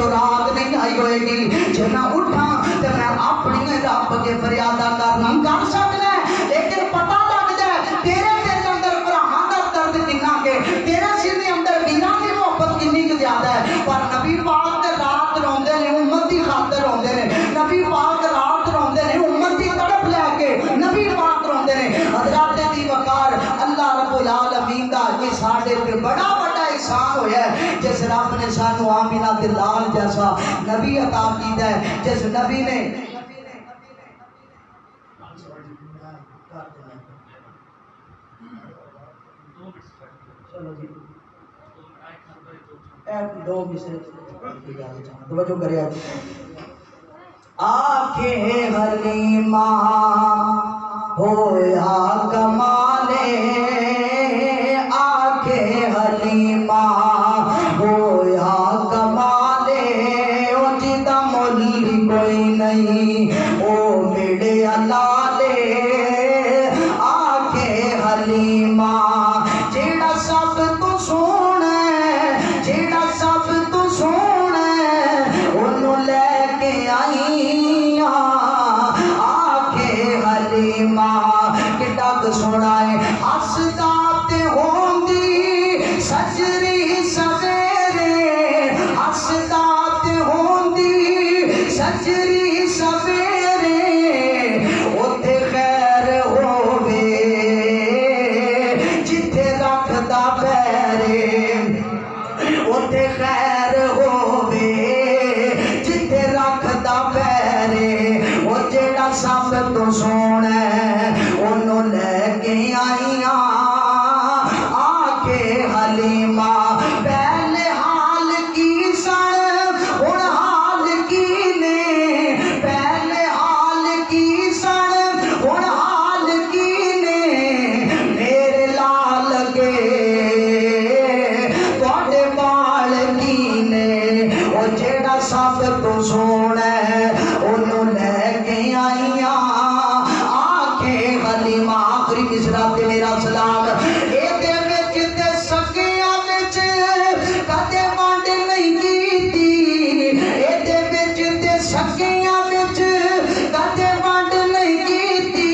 وچوں رات نہیں آئی ہوئے گی جے میں اٹھاں تے میں اپنی رب کے فریادہ کرنا کر سکنا ہے لیکن پتہ لگ جائے تیرے دل اندر بھراواں دا درد کتنا کہ تیرے سینے اندر ویراں دی محبت کتنی کہ زیادہ ہے پر نبی پاک تے رات روندے نے امت دی خاطر روندے نے نبی پاک رات روندے نے امت دی تڑپ لے کے نبی پاک روندے نے حضرات دی وقار اللہ رب العالمین دا یہ ساڈے تے بڑا بڑا احسان ہویا ہے جس رب نے سانو آمینہ تے لال جیسا نبی عطا کیتا ہے جس نبی نے دو مصرے توجہ کرے آنکھیں حلیمہ ہویا کمالے آنکھیں حلیمہ ہویا کمالے او جیدہ ملی کوئی نہیں او میڑے لالے آنکھیں حلیمہ جیڑا سب تو سونے جیڑا سب تو سونے انہوں لے کے آئیاں آنکھیں حلیمہ کتاب سنائے ہسداتے ہوندی سجری سویرے ہسداتے ہوندی سجری سویرے اوتے خیر ہووے جتھے رکھدا پیرے اوتے خیر ہووے جتھے رکھدا پیرے او جیڑا سب تو سونا انہوں لے کے آئیاں آنکھیں حلیمہ پہلے حال کی سن ہن حال کی نے پہلے حال کی سن ہن حال کی نے میرے لال کے تواڈے بال کی نے او جیڑا سب تو سونا انہوں لے کے آئیاں آنکھیں حلیمہ آخری مصرع تے میرا سلام اے دے وچ تے سکیاں وچ کدے وانڈ نہیں کیتی اے دے وچ تے سکیاں وچ کدے وانڈ نہیں کیتی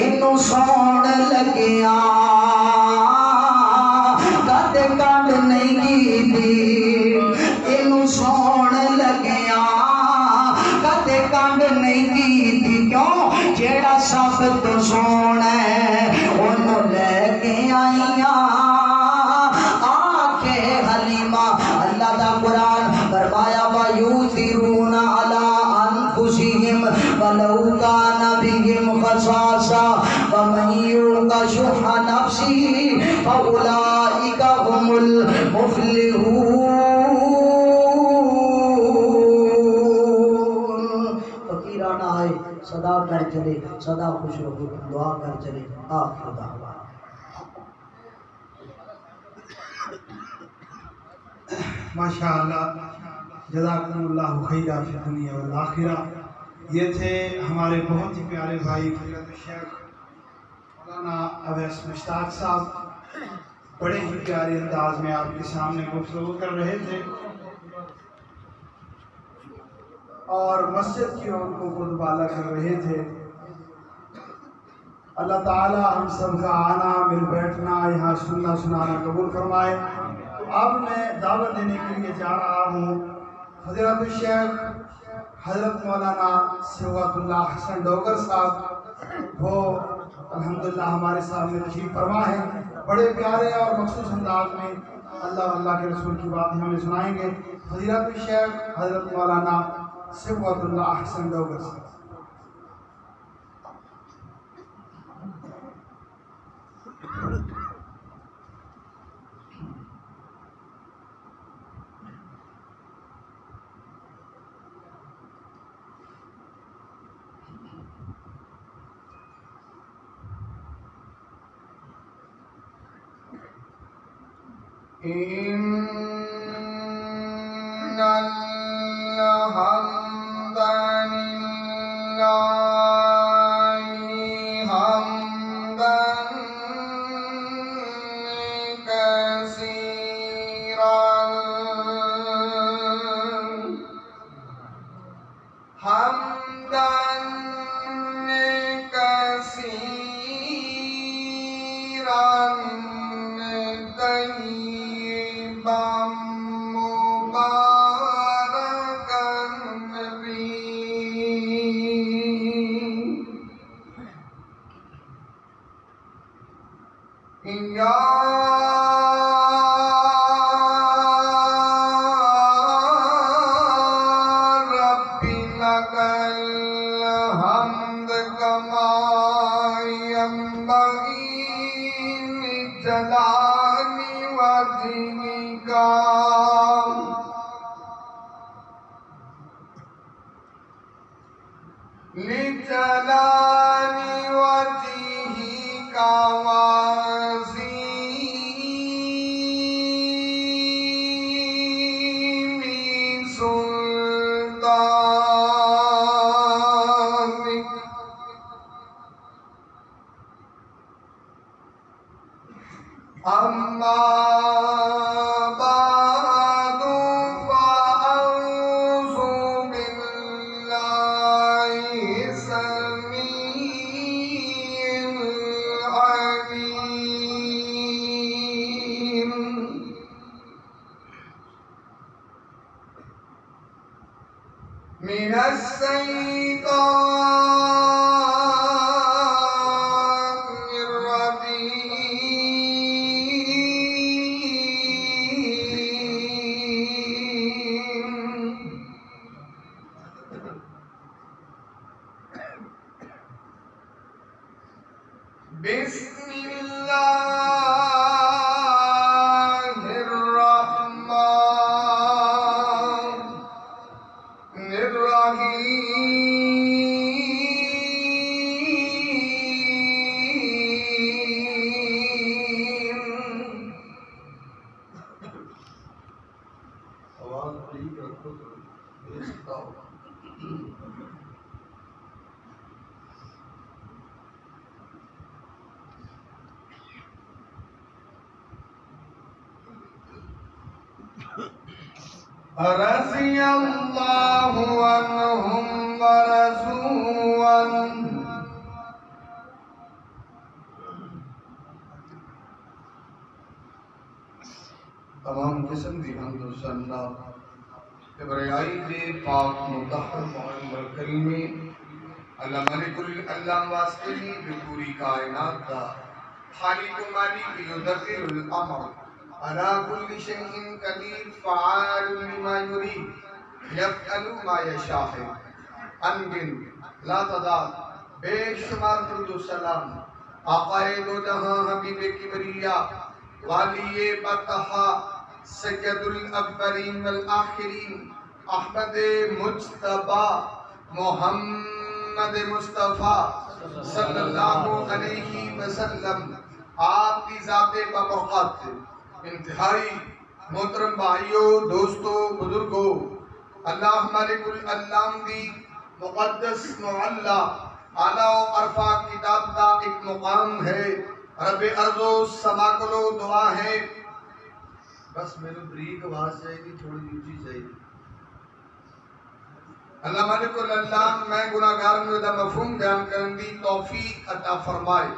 اینوں سون لگیاں کدے کنڈ نہیں کیتی اینوں سون لگیاں کدے کنڈ نہیں کیتی کیوں جیڑا سب تو سونا انہوں لے کے آئیاں آنکھیں حلیمہ اللہ دا قرآن فرمایا وَيُؤْثِرُونَ عَلَىٰ أَنفُسِهِمْ وَلَوْ كَانَ بِهِمْ خَصَاصَةٌ وَمَن يُوقَ شُحَّ نَفْسِهِ فَأُولَٰئِكَ هُمُ الْمُفْلِحُونَ فقیرانہ آئے صدا کر چلے صدا خوش رہو دعا کر چلے آخر دعوان ماشاءاللہ جزاکم اللہ خیرہ فی الدنیا والآخرہ یہ تھے ہمارے بہت ہی پیارے بھائی فضیلت الشیخ مولانا اویس مشتاق صاحب بڑے ہی پیارے انداز میں آپ کے سامنے گفتگو کر رہے تھے اور مسجد کی عورتوں کو دوبالہ کر رہے تھے اللہ تعالی ہم سب کا آنا مل بیٹھنا یہاں سننا سنانا قبول فرمائے اب میں دعوت دینے کے لیے جا رہا ہوں فضیلت الشیخ حضرت مولانا صبغت اللہ حسن ڈوگر صاحب وہ الحمدللہ ہمارے سامنے تشریف فرما ہیں بڑے پیارے اور مخصوص انداز میں اللہ اور اللہ کے رسول کی باتیں ہمیں سنائیں گے فضیلت الشیخ حضرت مولانا صبغت اللہ حسن ڈوگر صاحب إن الحمد لله حمدا كثيرا طيبا مباركا فيه يا رب لك الحمد كما ينبغي لجلال وجهك لجلال وجهك وعظيم سلطانك أما بعد فأعوذ بالله السميع العليم من الشيطان الرجيم بسم الله الرحمن الرحيم آواز ٹھیک رکھو رضي الله عنهم ورضوا عنه تمام قسم دی حمد و ثنا ابرائی دے پاک مطہر معمر کلمی اللہ ملک العلام واسطنی بپوری کائنات دا خالق و مالک یدبر الامر على كل شيء قدير فعال لما يريد يفعل ما يشاء انگن لا تعداد بے شمار درود و سلام آقائے دو جہاں حبیب کبریا والی بطحا سید الاولین والآخرین احمد مجتبی محمد مصطفیٰ صلی اللہ علیہ وسلم آپ کی ذات ببرکات انتہائی محترم بھائیوں دوستوں بزرگوں اللہ مالک العلام دی مقدس معلّہ اعلیٰ و عرفہ کتاب دا ایک مقام ہے رب ارض و سما کلو دعا ہے بس میرے بریک آواز چاہیے تھی تھوڑی اونچی چاہیے اللہ مالک العلام میں گناہگار میں دا مفہوم بیان کرن دی توفیق عطا فرمائے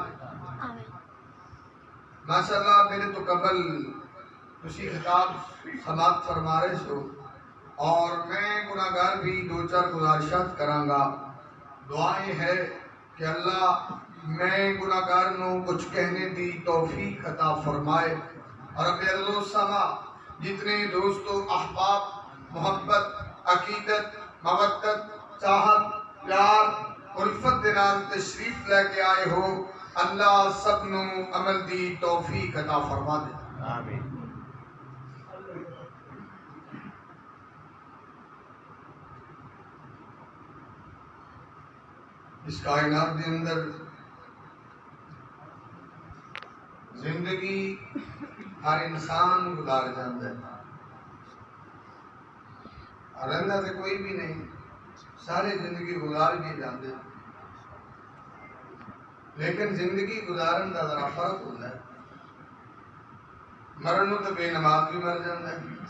ماشاءاللہ میرے تو قبل اسی خطاب سماعت فرما رہے سو اور میں گناہگار بھی دو چار گزارشات کرانگا دعائیں ہے کہ اللہ میں گناہگار نو کچھ کہنے دی توفیق عطا فرمائے اور رب ارض و سما جتنے دوستو احباب محبت عقیدت مودت چاہت پیار الفت دنال تشریف لے کے آئے ہو اللہ سب نو عمل دی توفیق عطا فرما دے آمین اس کائنات دے اندر زندگی ہر انسان گزار جاندہ ہے رہنا سے کوئی بھی نہیں سارے زندگی گزار بھی جاندے لیکن زندگی گزارن دا ذرا فرق ہوتا ہے مرنو تو بے نماز بھی مر جاندہ ہے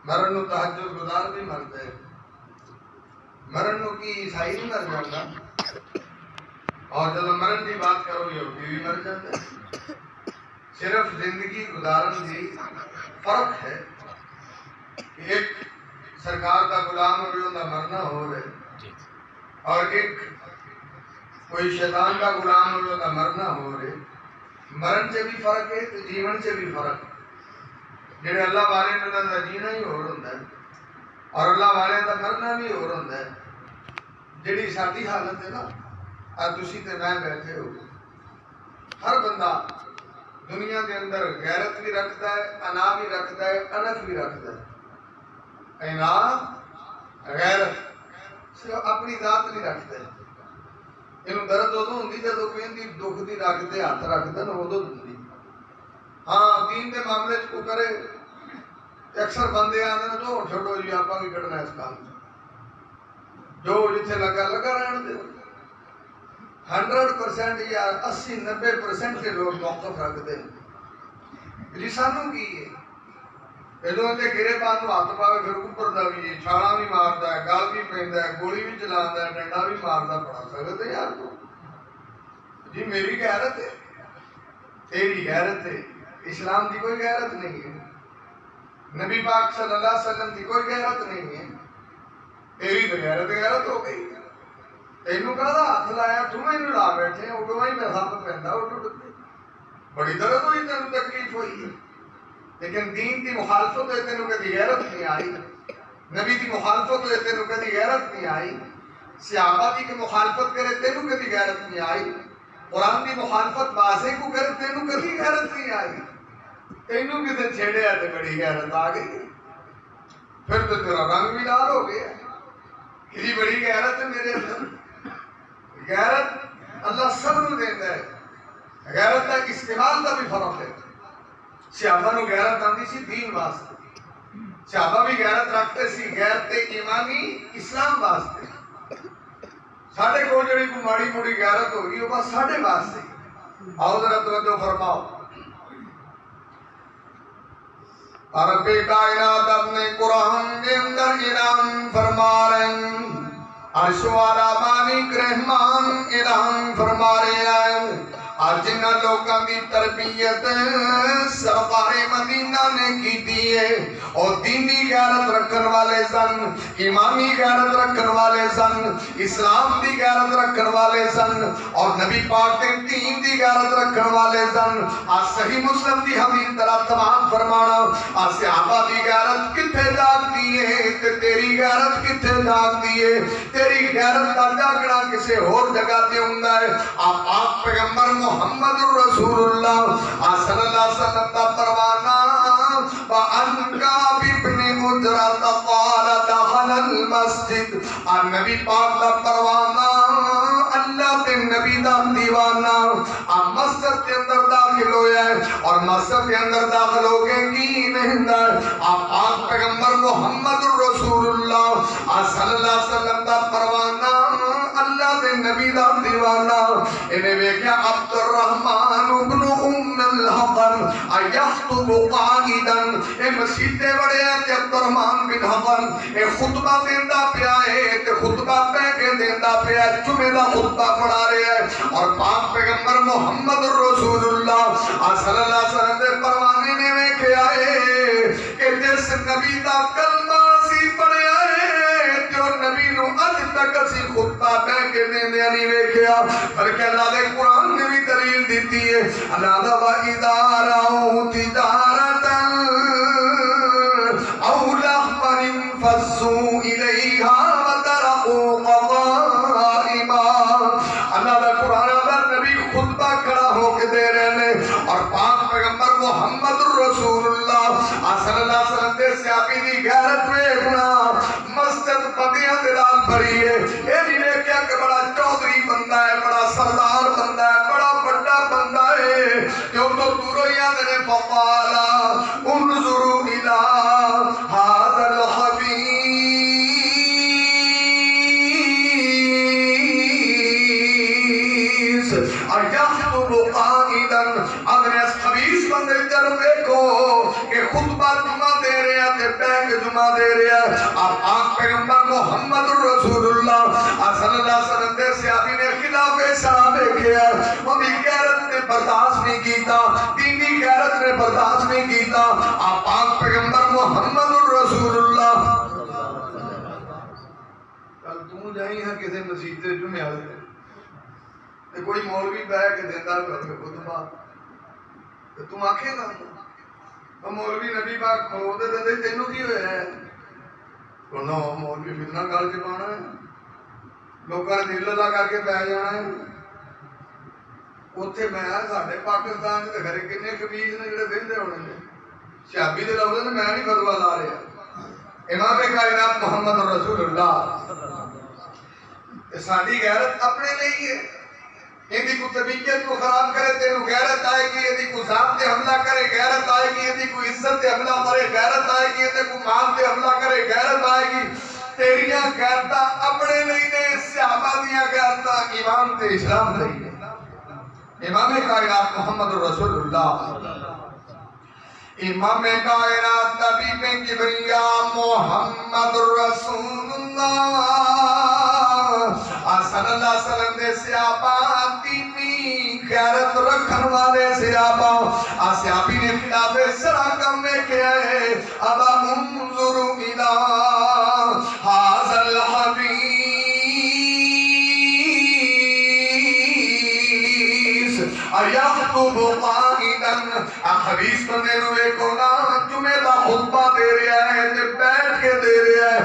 مرنو تہجد گزار بھی مرتا ہے مرنو کی عیسائی بھی مر جاندہ اور جب مرن کی بات کرو یہ بھی مر جاتا ہے. صرف زندگی گزارن دی فرق ہے کہ ایک سرکار کا غلام ہوئے ان کا مرنا ہو رہے اور ایک کوئی شیطان کا غلام ہوئے ان کا مرنا ہو رہے. مرن سے بھی فرق ہے تو جیون سے بھی فرق ہے. جڑے اللہ والے نے انہوں کا جینا ہی ہو رہا ہے اور اللہ والے کا مرنا بھی ہو رہا ہے. جڑی ساری حالت ہے نا تسی تے میں بیٹھے ہو ہر بندہ دنیا کے اندر غیرت بھی رکھتا ہے انا بھی رکھتا ہے انف بھی رکھتا ہے. انا غیرت صرف اپنی ذات نہیں رکھتا ہے. یہ درد ادو ہوں جدو کوئی دکھ کی رکھتے ہاتھ رکھتا نا ادو ہوں. ہاں دین کے معاملے کو کرے اکثر بندے آتے تو چھوڑو جی آپ بھی کٹنا اس کام جو جتنے لگا لگا رہن دے. 100% یا 80-90% کے لوگ موقف رکھتے ہیں. جی سانو کی ہے ادو تے گرے پان ہاتھ پاوے پھر اوپر دا بھی چھالا بھی مارتا ہے گل بھی پیندا ہے گولی بھی چلاتا ہے ڈنڈا بھی مارتا پڑا سکتے یار تو جی میری غیرت ہے تیری غیرت ہے. اسلام کی کوئی غیرت نہیں ہے. نبی پاک صلی اللہ علیہ وسلم کی کوئی غیرت نہیں ہے. تیری تو غیرت ہو گئی. تینوں کہا ہاتھ لایا تم اینو لا بیٹھے اڈو ہی میں سب پہنتا اڈو بڑی درد ہوئی تینوں تکلیف ہوئی ہے. لیکن دین کی مخالفت ہوئے تینوں کدی غیرت نہیں آئی. نبی کی مخالفت ہوئے تینوں کدی غیرت نہیں آئی. صحابہ کی مخالفت کرے تینوں کدی غیرت نہیں آئی. قرآن کی مخالفت واضح کو کرے تینوں کدی غیرت نہیں آئی. تینوں کسی چھیڑے تو بڑی غیرت آ گئی. پھر تو تیرا رنگ بھی لال ہو گیا. کسی بڑی غیرت ہے میرے اندر. غیرت اللہ سب کو دیتا ہے. غیرت کا استعمال کا بھی فرق ہے. صحابہ نو غیرت آتی سی دین واسطے. صحابہ بھی غیرت رکھتے سی غیرت ایمانی اسلام واسطے. ساڈے کو جڑی کوئی ماڑی موڑی غیرت ہو گئی وہ بس ساڈے واسطے. آؤ ذرا توجہ فرماؤ. رب کائنات اپنے قرآن کے اندر اعلان فرما رہے ہیں. عرش والا مالک رحمان اعلان فرما رہے ہیں. اور جن لوگوں کی تربیت سرکار مدینہ نے کی دی ہے اور دینی غیرت رکھن والے سن ایمانی غیرت رکھن والے سن اسلام دی غیرت رکھن والے سن اور نبی پاک کے دین دی غیرت رکھن والے سن. آج صحیح مسلم دی حدیث طرح تمام فرمانا آج صحابہ دی غیرت کتھے جاگ دی ہے تے تیری غیرت کتھے جاگ دی ہے. تیری غیرت کا جاگنا کسے اور جگہ تے ہوندا ہے. آپ پیغمبر محمد رسول اللہ صلی اللہ علیہ وسلم کا پروانہ وَأَنْكَا بِبْنِ مُجْرَةَ قَالَ دَخَلَ الْمَسْجِدِ. اور نبی پاک کا پروانہ اللہ کے نبی دا دیوانہ مسجد کے اندر داخل ہویا ہے اور مسجد کے اندر داخل ہو کے کی نہیں ہے. آپ پیغمبر محمد رسول اللہ صلی اللہ علیہ وسلم کا پروانہ اللہ کے نبی دا دیوانہ انہیں ویکھیا عبد الرحمن ابن ام الحقن یخطب قائدا. اے مسجد دے بڑے ہیں کہ عبد الرحمن بن حقن اے خطبہ دیندا پیا ہے تے خطبہ پہ کے دیندا پیا ہے جمعے دا خطبہ پڑھا رہے ہیں اور پاک پیغمبر محمد رسول اللہ صلی اللہ علیہ وسلم دے پروانے نے ویکھیا ہے کہ جس نبی دا کلمہ سی پڑھیا ہے جو نبی نو اج تک اسی خطبہ پہ کے دیندے نہیں ویکھیا. بلکہ اللہ دے قرآن نے بھی دلیل دیتی ہے. اللہ دا وَإِذَا رَأَوْا تِجَارَةً أَوْ لَهْوًا انفَضُّوا إِلَيْهَا وَتَرَكُوكَ قَائِمًا. اللہ دا قرآن اگر نبی خطبہ کھڑا ہو کے دے رہے ہیں اور پاک پیغمبر محمد رسول اللہ صلی اللہ علیہ وسلم دے صحابی دی غیرت ویکھنا مسجد بندیاں دے نال بھری ہے. اے نہیں ویکھیا کہ بڑا چودھری بندہ ہے بڑا سردار بندہ ہے بڑا بڑا بندہ ہے جو تو دوروں ہی آدھے نے فقالا انظروا الى هذا الحبیب یخطب قائدا. اگر اس خبیث بندے جر دیکھو کہ خطبہ جمعہ دے رہے ہیں تے بیگ جمعہ دے رہے ہیں. آپ پیغمبر محمد رسول اللہ صلی اللہ علیہ وسلم دے صحابی نے خلاف صحابہ رکھیا اونی غیرت نے برداشت نہیں کیتا دینی غیرت نے برداشت نہیں کیتا آپ پاک پیغمبر محمد الرسول اللہ کل تم جائیں ہاں کسی مسجد سے جمعے والے تے کوئی مولوی بہ کے دیتا خطبہ تے تم آکھے گا تو مولوی نبی پاک کھلو دے دے تینوں کی ہویا ہے کہنا مولوی فتنہ گل کے پانا ہے لوگوں نے دل اللہ کر کے پی جانا ہے اتنے میں سارے پاکستان کے گھر کنے خبیز نے جڑے وہدے ہونے نے شابی دے لفظ نے میں نہیں فتوا لا رہا امام کائنات محمد رسول اللہ ساری غیرت اپنے نہیں ہے یہ کو طبیعت کو خراب کرے تینوں غیرت آئے گی یہ کو ذات تے حملہ کرے غیرت آئے گی یہ کو عزت تے حملہ کرے غیرت آئے گی یہ کو مال تے حملہ کرے غیرت آئے گی تیریاں غیرتاں اپنے نہیں نے صحابہ دیاں غیرتاں ایمان تے اسلام نہیں ہے امام کائنات محمد رسول اللہ امام کائنات نبی کبریا محمد رسول اللہ صلی اللہ علیہ وسلم دے صحابہ دینی غیرت رکھن والے صحابہ صحابی نے خلاف سرا کم میں کیا ہے ابا انظر الى هذا الحدیث ایخطب قائدا حدیث بندے نو ایک نا جمعہ دا خطبہ دے رہا ہے تے بیٹھ کے دے رہا ہے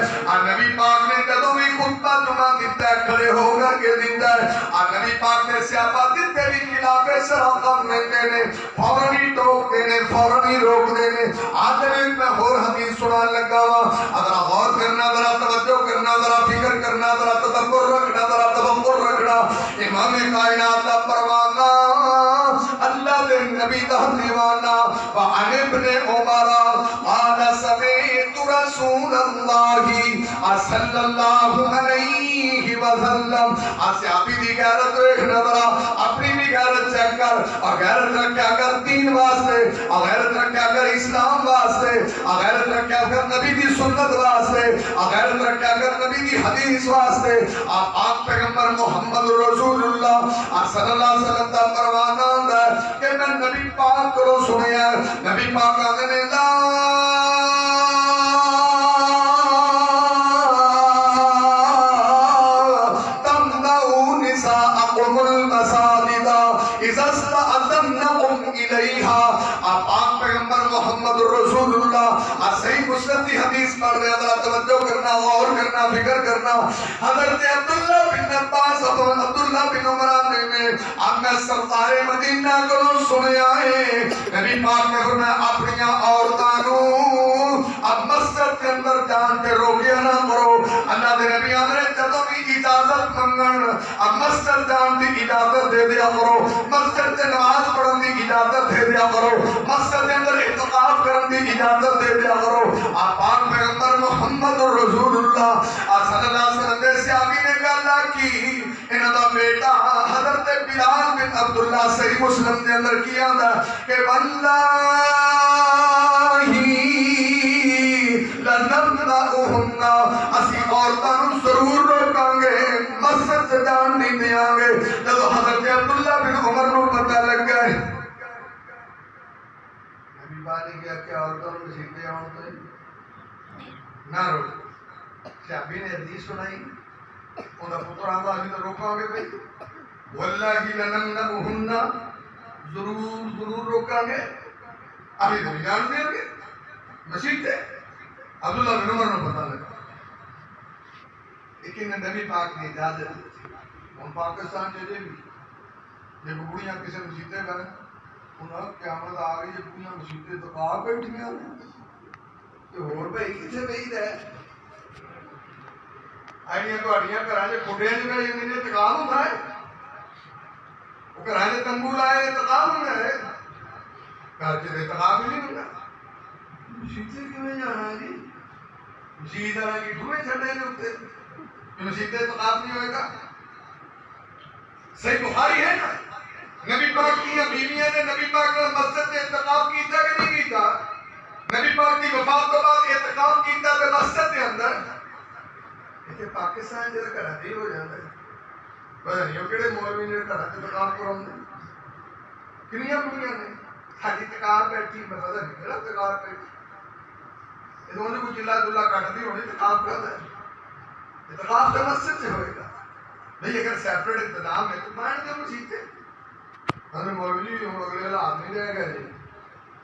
نبی پاک نے جدوں بھی خطبہ جمعہ دیتا ہے کھڑے ہو کر کے دیتا ہے نبی پاک نے صحابہ دیتے بھی خلاف سراغم میں دینے فوراً ہی ٹوک دینے فوراً ہی روک دینے آدھے میں اور حدیث سنان لگا ہوا اگر غور کرنا ذرا توجہ کرنا ذرا فکر کرنا ذرا تدبر رکھنا ذرا تفکر رکھنا امام کائنات دا پروانہ اللہ دے نبی دا دیوانہ وعن ابن عمر قال سمعت رسول اللہ صلی اللہ علیہ وسلم صحابی دی غیرت ایک نظرہ اپنی بھی غیرت چیک کر اور غیرت رکھیا کر دین واسطے اور غیرت رکھیا کر اسلام واسطے اور غیرت رکھیا کر نبی دی سنت واسطے اور غیرت رکھیا کر نبی دی حدیث واسطے آپ پاک پیغمبر محمد رسول اللہ صلی اللہ علیہ وسلم دا پروانہ ہے کہ میں نبی پاک کو سنیا نبی پاک آدھے نے لا تمنعوا نساءکم المساجد اذا استأذنکم الیہا آپ پاک پیغمبر محمد رسول اللہ صحیح مسلم کی حدیث پڑھ رہے ہیں توجہ کرنا غور کرنا فکر کرنا حضرت عبداللہ بن عباس عبداللہ بن عمر نے اب میں سرکار مدینہ کو سنیا ہے نبی پاک نے فرمایا اپنی عورتوں اب مسجد کے اندر جان کے روکیا نہ کرو اللہ دے نبی آمرے جدوں بھی اجازت منگن اب مسجد جان دی اجازت دے دیا کرو مسجد سے نماز پڑھن دی اجازت دے دیا کرو مسجد کے اندر اعتکاف کرن دی اجازت دے دیا کرو آپ پاک پیغمبر محمد رسول اللہ صلی اللہ علیہ وسلم دے صحابی نے گلا کی انہاں دا بیٹا حضرت بلال بن عبداللہ صحیح مسلم دے اندر کیا تھا کہ واللہ لنمنعہن اسی عورتوں ضرور روکاں گے مسجد سے جان نہیں دیاں گے جب حضرت عبداللہ بن عمر کو پتہ لگ گئے نبی بانی کیا کہ عورتوں نے مسجد آن تو نہ روک صحابی نے حدیث سنائی انہاں پتر آنگا ابھی تو روکاں گے بھئی واللہ لنمنعہن ضرور روکاں گے ابھی تو جان دیں گے مسجد ہے عبداللہ بن عمر نے پتہ لگا لیکن نبی پاک نے اجازت دی ہم پاکستان چلے بھی جب بڑیاں کسی مسجدیں کریں انہاں قیامت آ گئی جب بڑیاں مسجدیں تو آ بیٹھیاں کہ اور بھائی کسے بھائی دے آئیاں تو اڑیاں کرانے کھڑے ہیں جنہیں انہیں اتقام ہوتا ہے وہ کرانے تنبول آئے اتقام ہونا ہے کہا کہ اتقام ہی نہیں ہوتا مسجدیں کیوں جانا ہے جی مسجد آنا کی ٹھوئے چھڑے ہیں ہوتے مسجد اتقام نہیں ہوئے گا صحیح بخاری ہے نا نبی پاک کی بیویاں نے نبی پاک نے مسجد میں اتقام کیتا کہ نہیں کیتا نبی پاک کی وفات کے بعد اتقام کیتا کہ مسجد کے اندر یہ پاکستان جیسا کراچی ہو جاتا ہے پتا نہیں وہ کہڑے مولوی نے گھر سے تکار کراؤں کنیاں کڑیاں نے ساری تکار بیٹھی میں پتا نہیں کہڑا تکار بیٹھی یہ تو انہیں کوئی چلا دلہ کٹ دی ہونی تکار کرتا ہے اتخاب تو مسجد سے ہوئے گا نہیں اگر سیپریٹ انتظام ہے تو مائنڈ دے مسیحتے ہمیں مولوی جی ہوں اگلے حالات نہیں رہ گئے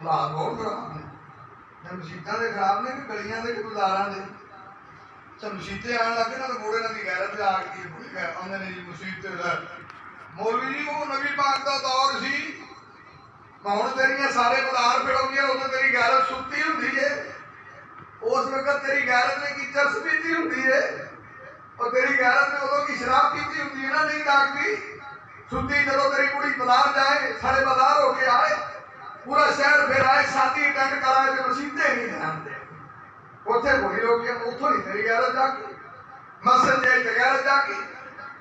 حالات بہت خراب نے مسیحتاں دے خراب نے کہ گلیاں دے کہ گزاراں دے سب مسیحتے آن لگے نا تو موڑے نہ دی غیرت آ گئی انہوں نے جی مسیحتے مولوی جی وہ نبی پاک دا دور سی ہوں تیریاں سارے بازار پھڑاؤں ادو تیری غیرت ستی ہوندی ہے اس وقت تیری غیرت نے کی چرس پیتی ہوندی ہے اور تیری غیرت نے ادو کی شراب پیتی ہوندی ہے نا نہیں ڈاکتی ستی جدو تیری کڑی بازار جائے سارے بازار ہو کے آئے پورا شہر پھر آئے ساتھی اٹینڈ کرائے تو مسیحتے نہیں دھیان دے اتنے وہی لوگ اتوں نہیں تیری غیرت جا کے مسجد جائے تو غیرت جا کے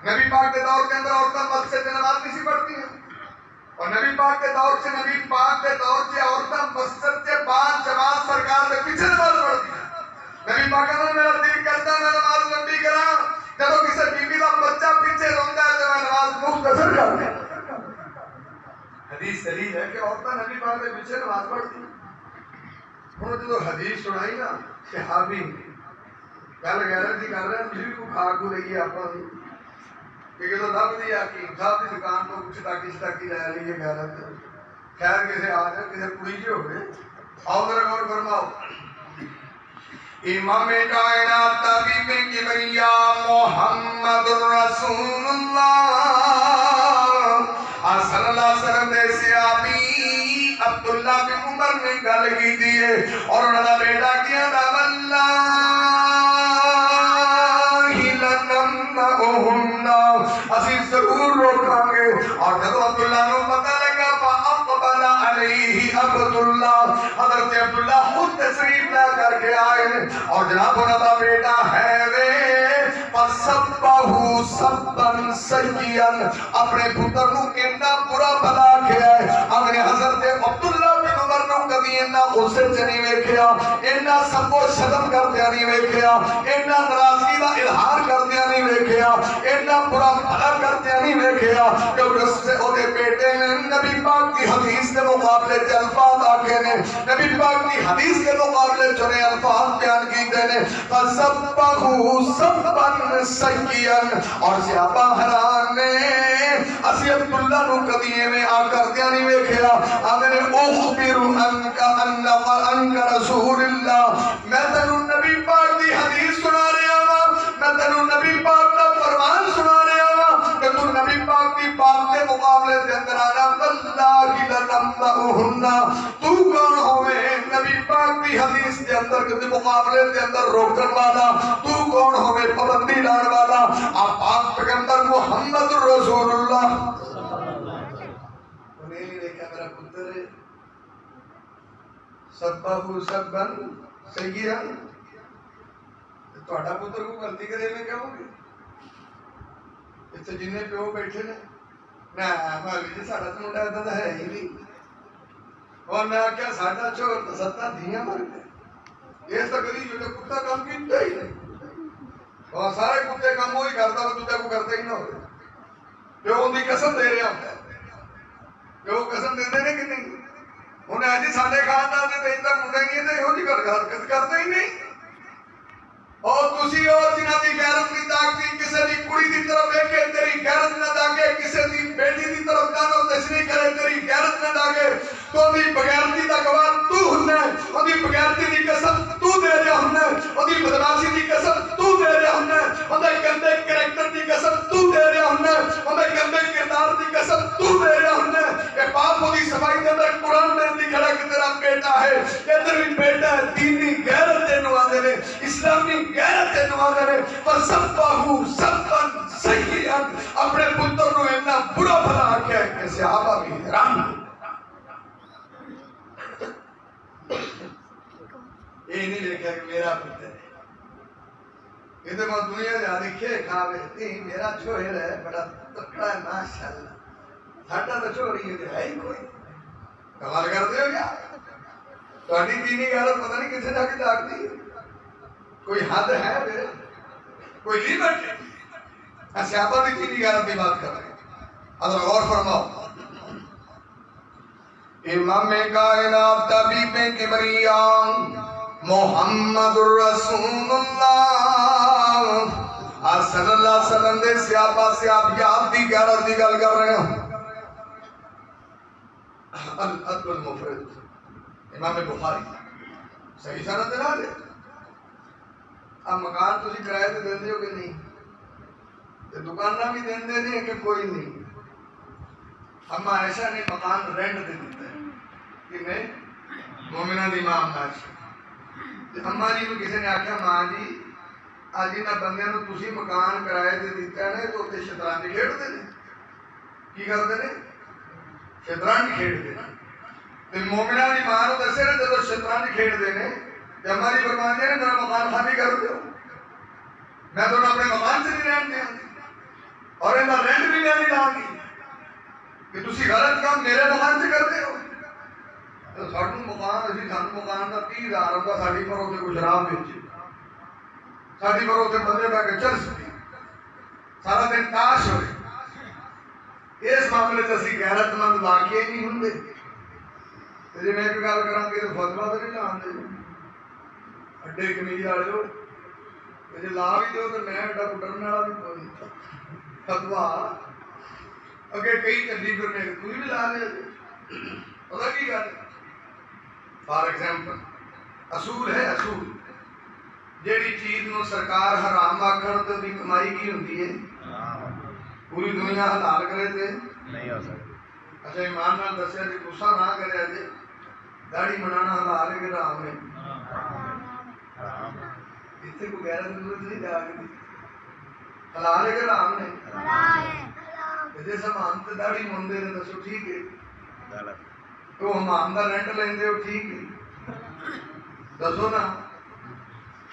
نبی پاک کے دور کے اندر عورتیں مسجد سے نماز نہیں سی پڑھتی ہیں اور نبی پاک کے دور سے نبی پاک کے دور سے عورتیں مسجد سے بعد جماعت سرکار کے پیچھے نماز پڑھتی ہیں نبی پاک نے میرا دل کرتا میں نماز لمبی کرا جب کسی بیوی کا بچہ پیچھے روندا ہے تو میں نماز مختصر کرتا ہوں حدیث دلیل ہے کہ عورتیں نبی پاک کے پیچھے نماز پڑھتی ہیں انہوں نے جو حدیث سنائی نا صحابی گل غیرت کی کر رہے ہیں مجھے کو کھا کو لئیے آپ کہ تو لب دیا کہ صاحب کی دکان تو کچھ تاکی رہ لیے غیرت خیر کسی آ جائے کسی کڑی جی ہو گئے آؤ ذرا غور فرماؤ امام کائنات طبیب کبریا محمد رسول اللہ صلی اللہ علیہ وسلم نے صحابی عبداللہ بن عمر نے گل کی دیئے اور انہوں نے بیٹا کیا دا واللہ لنمنعہن اسی ضرور روکاں گے اور جب عبداللہ نے پتہ لگا فاقبل علیہ عبداللہ حضرت عبداللہ خود تشریف لا کر کے آئے اور جناب انہوں نے بیٹا ہے وے فَسَبَّهُ سَبًّا سَيِّئًا اپنے پتر نو کتنا برا بھلا کیا ہے اپنے حضرت عبداللہ بن عمر نو کبھی انہا غصے سے نہیں ویکھیا انہا سب کو شتم کردیا نہیں ویکھیا انہا ناراضگی کا اظہار کردیا نہیں ویکھیا انہا برا بھلا کردیا نہیں ویکھیا کیونکہ اس سے اودے بیٹے نے نبی پاک کی حدیث کے مقابلے سے الفاظ آکھے نے نبی پاک کی حدیث کے مقابلے چنے الفاظ بیان کیتے نے فَسَبَّهُ سَبًّا سَيِّئًا اور صحابہ حیران نے اسی عبداللہ نو کدیے میں آ کر دیا نہیں ویکھیا آمنے اخبر انکا رسول اللہ میں تنو نبی پاک دی حدیث سنا رہا ہوں میں تنو نبی پاک دا فرمان سنا رہا ہوں کہ تو نبی پاک دی بات کے مقابلے دے اندر آنا واللہ لنمنعہن تو کون ہوئے نبی پاک دی حدیث دے اندر کے مقابلے دے اندر روکن والا تو کون ہوئے پابندی لان والا آپ پاک پیغمبر محمد رسول اللہ انہیں نہیں دیکھا میرا پتر ہے سبّہُ سبًّا سیئًا تو اٹھا پتر کو غلطی کرے میں کیا ہوں گے اس سے جنہیں پیو بیٹھے نے نا مالی جی ساڑھا تو منڈا ہے ہے ہی نہیں اور میں کیا ساڑھا چھوڑ تو ستہ دھیاں مر گئے یہ سکلی جو کتا کام کیتا ہی نہیں اور سارے کتے کام وہی کرتا وہ تجھے کو کرتا ہی نہ ہوئے جو ان کی قسم دے رہے ہوتا ہے جو قسم دے دے کہ نہیں انہیں آجی ساڑھے خاندان سے دین تک منڈے نہیں تھے ہو جی حرکت کرتے ہی نہیں اور تسی اور جنہ دی غیرت نہیں داکتی کسے دی کڑی دی طرف دیکھے تیری غیرت نہ داکے کسے دی بیٹی دی طرف دانو تشریح کرے تیری غیرت نہ داکے تو دی بغیرتی دا گوار تو ہننے اور دی بغیرتی دی قسم تو دے رہے ہننے اور دی بدماشی دی قسم تو دے رہے ہننے اور دی گندے کریکٹر دی قسم تو دے رہے ہننے اور دی گندے کردار دی قسم تو دے رہے ہننے اے باپ کو دی صفائی دے اندر قرآن میں دی کھڑا کہ تیرا بیٹا ہے یہ تیری بیٹا ہے دینی غیرت دے نوازے نے اسلامی غیرت دے نوازے نے فَسَبَّهُ سَبًّا سَيِّئًا اپنے پتر نو اتنا برا بھلا آکھیا ہے کہ صحابہ بھی حیران یہ نہیں دیکھا کہ میرا پتر ہے یہ تو میں دنیا جا دیکھے کھا بیٹھتی میرا چھوڑ ہے بڑا تکڑا ہے ماشاءاللہ ساڑھا تو چھوڑی ہے ہی کوئی کمال کر دے ہو کیا تو اڈی دینی غیرت پتہ نہیں کسے جا کے جاگتی کوئی حد ہے میرے کوئی لیمٹ ہے صحابہ بھی تین غیرت کی بات کر رہے ہیں. اب غور فرماؤ. امام کائنات طبیب کبریاء محمد رسول اللہ صلی اللہ علیہ وسلم دے صحابہ سے آپ یاد دی غیرت دی گل کر رہے ہیں. الادب المفرد امام بخاری صحیح سند دے نال. اب مکان تسی کرائے تے دیندے ہو کہ نہیں؟ تے دکاناں بھی دیندے نہیں کہ کوئی نہیں؟ اما ایسا نہیں مکان رینٹ دے دیتا ہے کہ میں مومنہ دی ماں ناچ. اما جی کو کسی نے آکھا ماں جی آج انہاں بندیاں نوں تسی مکان کرائے تے دیتا ہے تو تے شطرنج کھیڈدے نے. کی کردے نے؟ شطرنج کھیڈدے نے. تے مومنہ دی ماں نوں دسے نے جدوں شطرنج کھیڈدے نے تے اما جی فرماندے نے میرا مکان خالی کر دیو. میں تو اپنے مکان سے نہیں رہن دیا اور انہاں رینٹ بھی نہیں لاں گی کہ تسی غلط کام میرے مکان سے کرتے ہو. تو سانوں مکان اسی سانوں مکان دا 30,000 آندا ساڈی پر اوتے کوئی شراب ویچی ساڈی پر اوتے بندے بیٹھ کے چرس پی سارا دن تاش ہوئے. اس معاملے تے اسی غیرت مند واقعی نہیں ہوندے. تے جے میں ایک گل کراں کہ فتوا تے نہیں لاندے اڈے کمیز والے ہو تے جے لا بھی دیو تے میں اڈا کٹرن والا بھی کوئی فتوا اگے کئی چلی پھرنے کوئی بھی لا لے. پتہ کی گل فار ایگزامپل اصول ہے اصول جیڑی چیز نو سرکار حرام آکھن تے دی کمائی کی ہوندی ہے پوری دنیا حلال کرے تے نہیں ہو سکتی. اچھا ایمان نال دسیا جی غصہ نہ کرے جی داڑھی بنانا حلال ہے کہ حرام ہے؟ اتنے کو غیرت نہیں جا کے حلال ہے کہ حرام ہے؟ حلال ہے. جے سامان تے داڑھی مندے نے دسو ٹھیک ہے تو ہم دا رینٹ لیندے ہو ٹھیک ہے دسو نا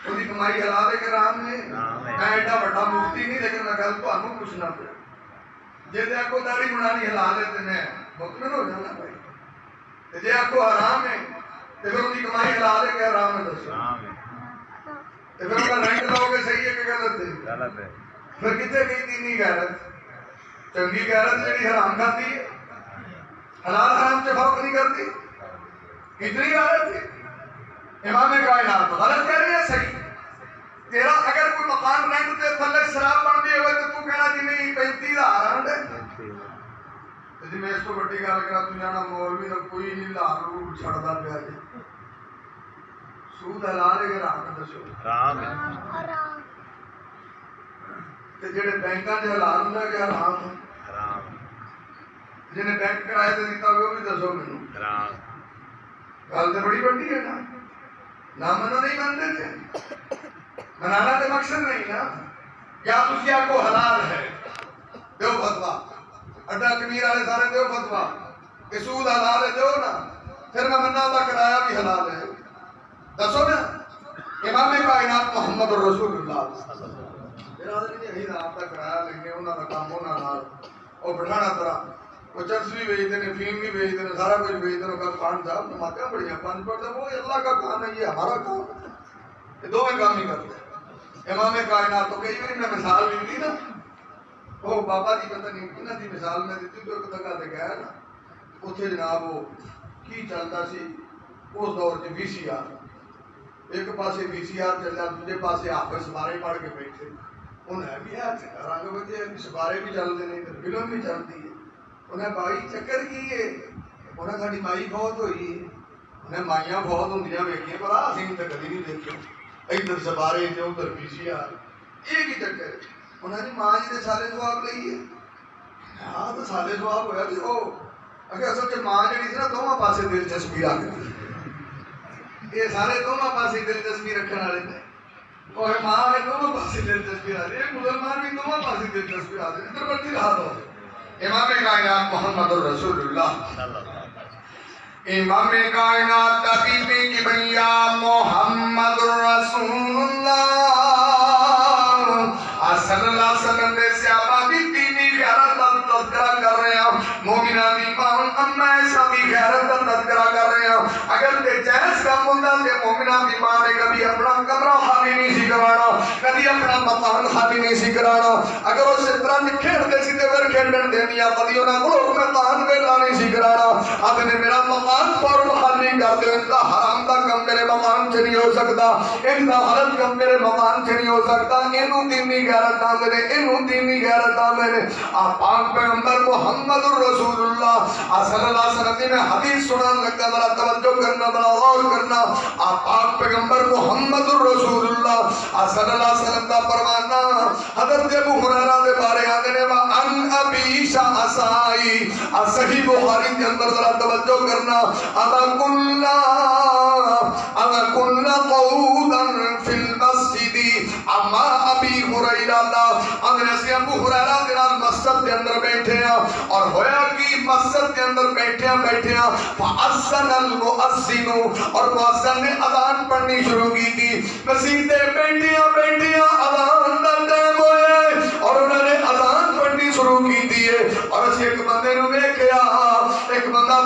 وہ کمائی حلال ہے کہ حرام ہے؟ میں ایڈا بڑا مفتی نہیں لیکن میں گل تانوں پوچھنا پیا جے تے کو داڑھی بنانی حلال ہے تے میں مطمئن ہو جانا بھائی. تے جے کو حرام ہے تے پھر ان کی کمائی حلال ہے کہ حرام ہے دسو. تے پھر ان رینٹ لو گے صحیح ہے کہ غلط ہے؟ غلط ہے. پھر کتے گئی دینی غیرت چنگی غیرت جیڑی حرام کھاتی ہے حلال حرام سے فرق نہیں کرتی. کتنی غیرت ہے. امام کائنات غلط کہہ رہی ہے صحیح. تیرا اگر کوئی مکان رینٹ تے تھلے شراب بن دی ہوئے تو کہنا جی نہیں 35,000 آنڈے جی میں اس کو بڑی گل کرا تو جانا مولوی نہ کوئی نہیں لاہور روح چھڑدا پیا جی. سود حلال ہے کہ حرام ہے دسو؟ حرام ہے. تے جڑے بینکاں دے حلال ہوندا کہ حرام ہے؟ حرام. جنہیں بینک کرائے تے دیتا ہوئے وہ بھی دسو مینوں. حرام. گل تے بڑی بڑی ہے نا. نہ منو نہیں مانتے تھے منانا تے مقصد نہیں نا. یا تسی آکو حلال ہے دیو فتوا اڈا کمیر والے سارے دیو فتوا کہ سود حلال ہے دیو نا پھر میں مننا دا کرایہ بھی حلال ہے دسو نا. امام کائنات محمد رسول اللہ برادری نے ہی رابطہ کرایا لگے انہاں دا کام انہاں نال او بٹھانا طرح وہ چرس بھی بیچتے ہیں فیم بھی بیچتے ہیں سارا کچھ بیچتے ہیں. خان صاحب نمازیں بڑھیاں 5 پڑھتے وہ اللہ کا کام ہے یہ ہمارا کام ہے یہ دونوں کام ہی کرتے ہیں. امام کائنات تو کئی بار میں مثال بھی دی نا وہ بابا جی پتہ نہیں انہاں دی مثال میں دیتی تو ایک جگہ تے گیا نا اتنے جناب وہ کی چلتا سی اس دور چ VCR ایک پاسے VCR چلتا دوسرے پاسے آپ سپارے پڑھ کے بیٹھے انہیں بھی رنگ بجے سپارے بھی چلتے ہیں فلم بھی چلتی ہے. انہیں بھائی چکر کی ہے انہیں ساری مائی بہت ہوئی ہے انہیں مائیاں بہت ہوندیاں ویکھیاں پر اسی تے کدی نہیں دیکھے ادھر سپارے تے ادھر VCR یہ کی چکر ہے. انہیں جی ماں جی نے سارے جواب لئیے ہاں تو سارے جواب ہویا کہ وہ اگر اصل چ ماں جڑی سی نا دونوں پاسے دلچسپی رکھتی یہ سارے دونوں پاسے دلچسپی رکھنے والے نے اور ماں ہے دونوں پاسے دلچسپی رکھتے ہیں مسلمان بھی دونوں پاسے دلچسپی رکھتے ہیں ادھر مرضی رہا دو. امام کائنات محمد رسول اللہ امام کائنات طبیب کبریاء محمد رسول اللہ صلی اللہ علیہ وسلم نے صحابہ دی دینی غیرت کا تذکرہ کر رہے ہیں مومنہ دی ماں اما ایسا دی غیرت کا تذکرہ کر رہے ہیں. اگر تے جائز کام ہوندا تے مومنہ دی ماں نے کبھی اپنا کمرہ خالی نہیں سی کروانا کبھی اپنا مکان خالی نہیں سی کرانا اگر اس طرح کھیڈتے سی تے پھر کھیڈن دینیا کبھی انہاں کو مکان ویلا نہیں سی کرانا اب نے میرا مکان فوراً خالی کر دے ان کا حرام دا کم میرے مکان سے نہیں ہو سکتا ان کا غلط کم میرے مکان سے نہیں ہو سکتا اینو دینی غیرت آمنے اینو دینی غیرت آمنے آپ پاک پیغمبر محمد الرسول اللہ صلی اللہ علیہ وسلم میں حدیث سنان لگا بڑا توجہ کرنا بڑا غور کرنا آپ پاک پیغمبر محمد الرسول اللہ صلی اللہ علیہ وسلم کا فرمانا حضرت ابو ہریرہ دے بارے آنے وا ان ابی شعصائی صحیح بخاری کے اندر ذرا توجہ کرنا اما کنا قعودا فی المسجد اما ابی ہریرہ دا انگریزی ابو ہریرہ دے نال مسجد کے اندر بیٹھے ہیں اور ہویا کہ مسجد کے اندر بیٹھے ہیں فاذن المؤذن اور مؤذن نے اذان پڑھنی شروع کی تھی مسجدیں بیٹھیاں اذان دا ٹائم ہوئے اور انہوں نے اذان پڑھنی شروع کی تھی اور اس ایک بندے نے دیکھا ایک بندہ